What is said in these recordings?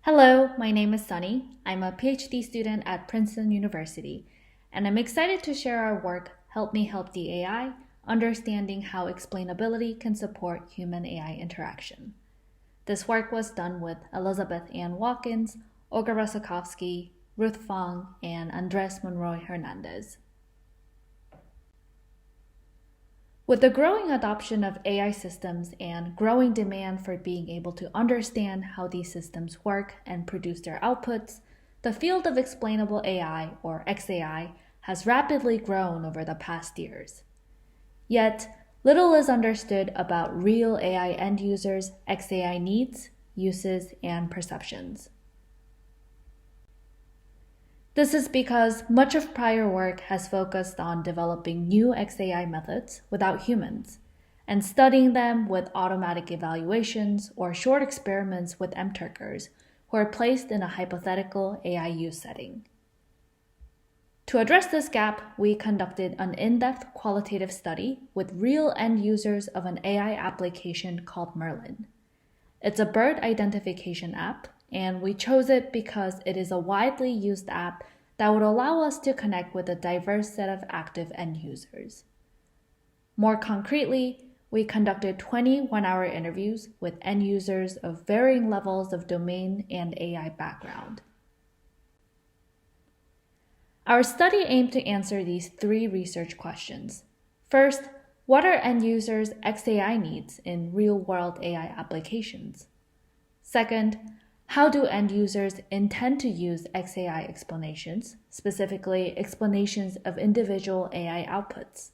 Hello, my name is Sunnie. I'm a PhD student at Princeton University, and I'm excited to share our work, Help Me Help the AI, understanding how explainability can support human-AI interaction. This work was done with Elizabeth Ann Watkins, Olga Russakovsky, Ruth Fong, and Andrés Monroy-Hernández. With the growing adoption of AI systems and growing demand for being able to understand how these systems work and produce their outputs, the field of explainable AI, or XAI, has rapidly grown over the past years. Yet, little is understood about real AI end users' XAI needs, uses, and perceptions. This is because much of prior work has focused on developing new XAI methods without humans, and studying them with automatic evaluations or short experiments with MTurkers who are placed in a hypothetical AI use setting. To address this gap, we conducted an in-depth qualitative study with real end users of an AI application called Merlin. It's a bird identification app, and we chose it because it is a widely used app that would allow us to connect with a diverse set of active end users. More concretely, we conducted 20 one-hour interviews with end users of varying levels of domain and AI background. Our study aimed to answer these three research questions. First, what are end users' XAI needs in real-world AI applications? Second, how do end users intend to use XAI explanations, specifically explanations of individual AI outputs?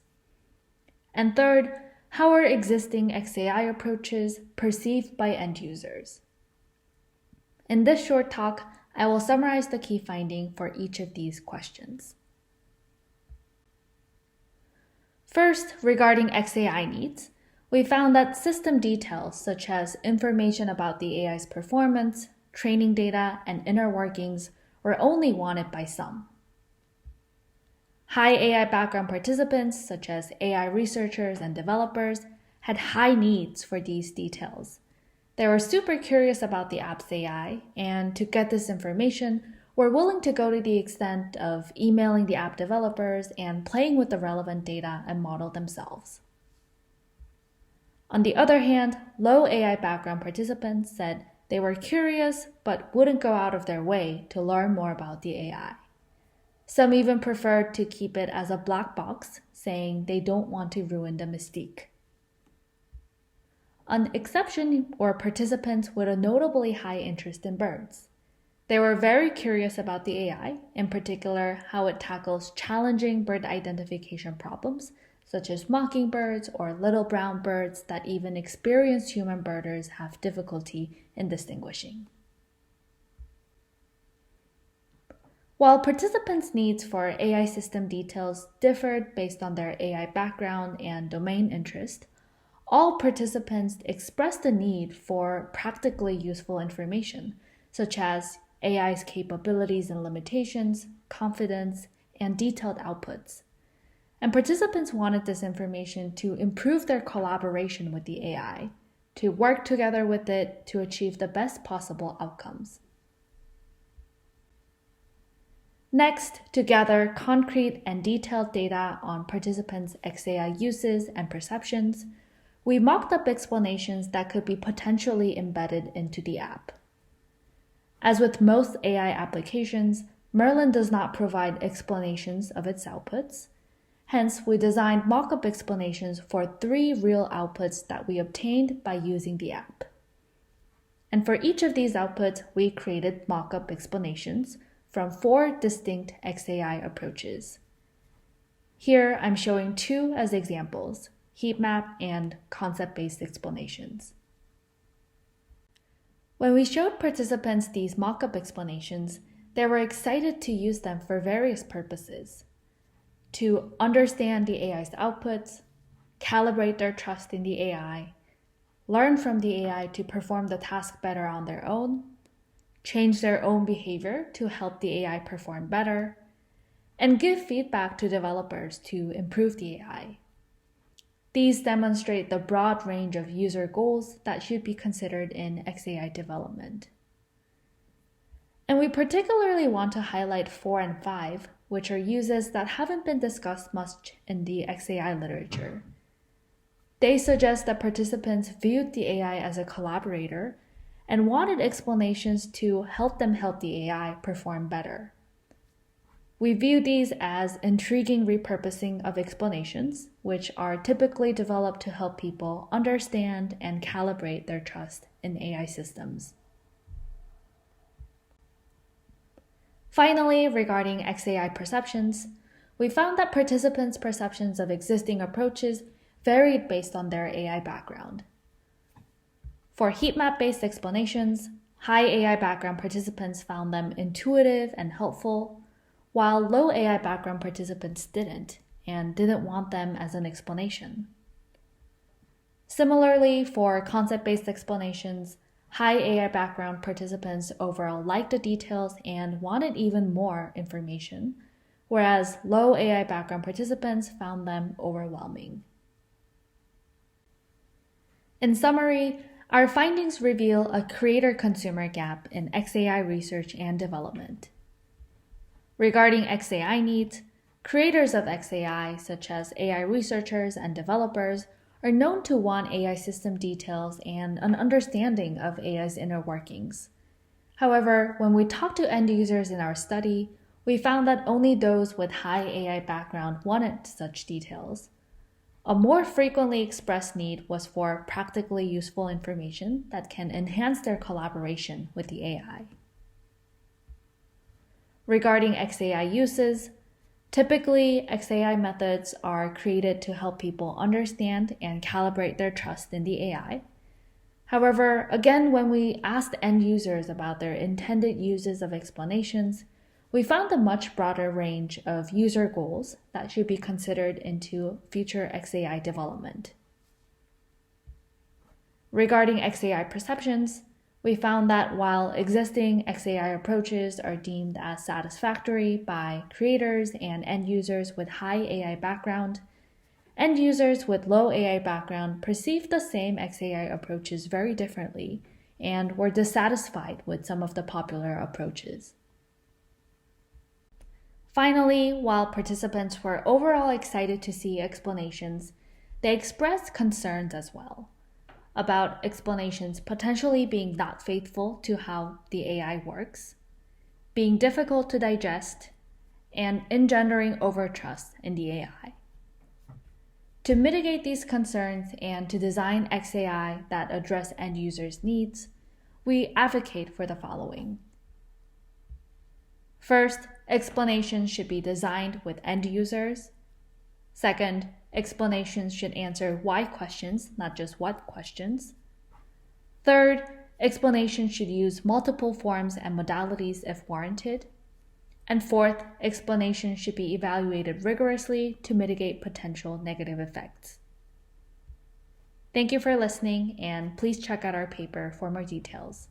And third, how are existing XAI approaches perceived by end users? In this short talk, I will summarize the key finding for each of these questions. First, regarding XAI needs, we found that system details such as information about the AI's performance, training data, and inner workings were only wanted by some. High AI background participants, such as AI researchers and developers, had high needs for these details. They were super curious about the app's AI, and to get this information, were willing to go to the extent of emailing the app developers and playing with the relevant data and model themselves. On the other hand, low AI background participants said they were curious but wouldn't go out of their way to learn more about the AI. Some even preferred to keep it as a black box, saying they don't want to ruin the mystique. An exception were participants with a notably high interest in birds. They were very curious about the AI, in particular how it tackles challenging bird identification problems, such as mockingbirds or little brown birds that even experienced human birders have difficulty in distinguishing. While participants' needs for AI system details differed based on their AI background and domain interest, all participants expressed the need for practically useful information, such as AI's capabilities and limitations, confidence, and detailed outputs. And participants wanted this information to improve their collaboration with the AI, to work together with it to achieve the best possible outcomes. Next, to gather concrete and detailed data on participants' XAI uses and perceptions, we mocked up explanations that could be potentially embedded into the app. As with most AI applications, Merlin does not provide explanations of its outputs. Hence, we designed mock-up explanations for 3 real outputs that we obtained by using the app. And for each of these outputs, we created mock-up explanations from 4 distinct XAI approaches. Here, I'm showing 2 as examples, heat map and concept-based explanations. When we showed participants these mock-up explanations, they were excited to use them for various purposes: to understand the AI's outputs, calibrate their trust in the AI, learn from the AI to perform the task better on their own, change their own behavior to help the AI perform better, and give feedback to developers to improve the AI. These demonstrate the broad range of user goals that should be considered in XAI development. And we particularly want to highlight 4 and 5, which are uses that haven't been discussed much in the XAI literature. They suggest that participants viewed the AI as a collaborator and wanted explanations to help them help the AI perform better. We view these as intriguing repurposing of explanations, which are typically developed to help people understand and calibrate their trust in AI systems. Finally, regarding XAI perceptions, we found that participants' perceptions of existing approaches varied based on their AI background. For heat map-based explanations, high AI background participants found them intuitive and helpful, while low AI background participants didn't and didn't want them as an explanation. Similarly, for concept-based explanations, high AI background participants overall liked the details and wanted even more information, whereas low AI background participants found them overwhelming. In summary, our findings reveal a creator-consumer gap in XAI research and development. Regarding XAI needs, creators of XAI, such as AI researchers and developers, are known to want AI system details and an understanding of AI's inner workings. However, when we talked to end users in our study, we found that only those with high AI background wanted such details. A more frequently expressed need was for practically useful information that can enhance their collaboration with the AI. Regarding XAI uses, typically XAI methods are created to help people understand and calibrate their trust in the AI. However, again, when we asked end users about their intended uses of explanations, we found a much broader range of user goals that should be considered into future XAI development. Regarding XAI perceptions, we found that while existing XAI approaches are deemed as satisfactory by creators and end users with high AI background, end users with low AI background perceived the same XAI approaches very differently and were dissatisfied with some of the popular approaches. Finally, while participants were overall excited to see explanations, they expressed concerns as well about explanations potentially being not faithful to how the AI works, being difficult to digest, and engendering overtrust in the AI. To mitigate these concerns and to design XAI that address end users' needs, we advocate for the following. First, explanations should be designed with end users. Second, explanations should answer why questions, not just what questions. Third, explanations should use multiple forms and modalities if warranted. And fourth, explanations should be evaluated rigorously to mitigate potential negative effects. Thank you for listening, and please check out our paper for more details.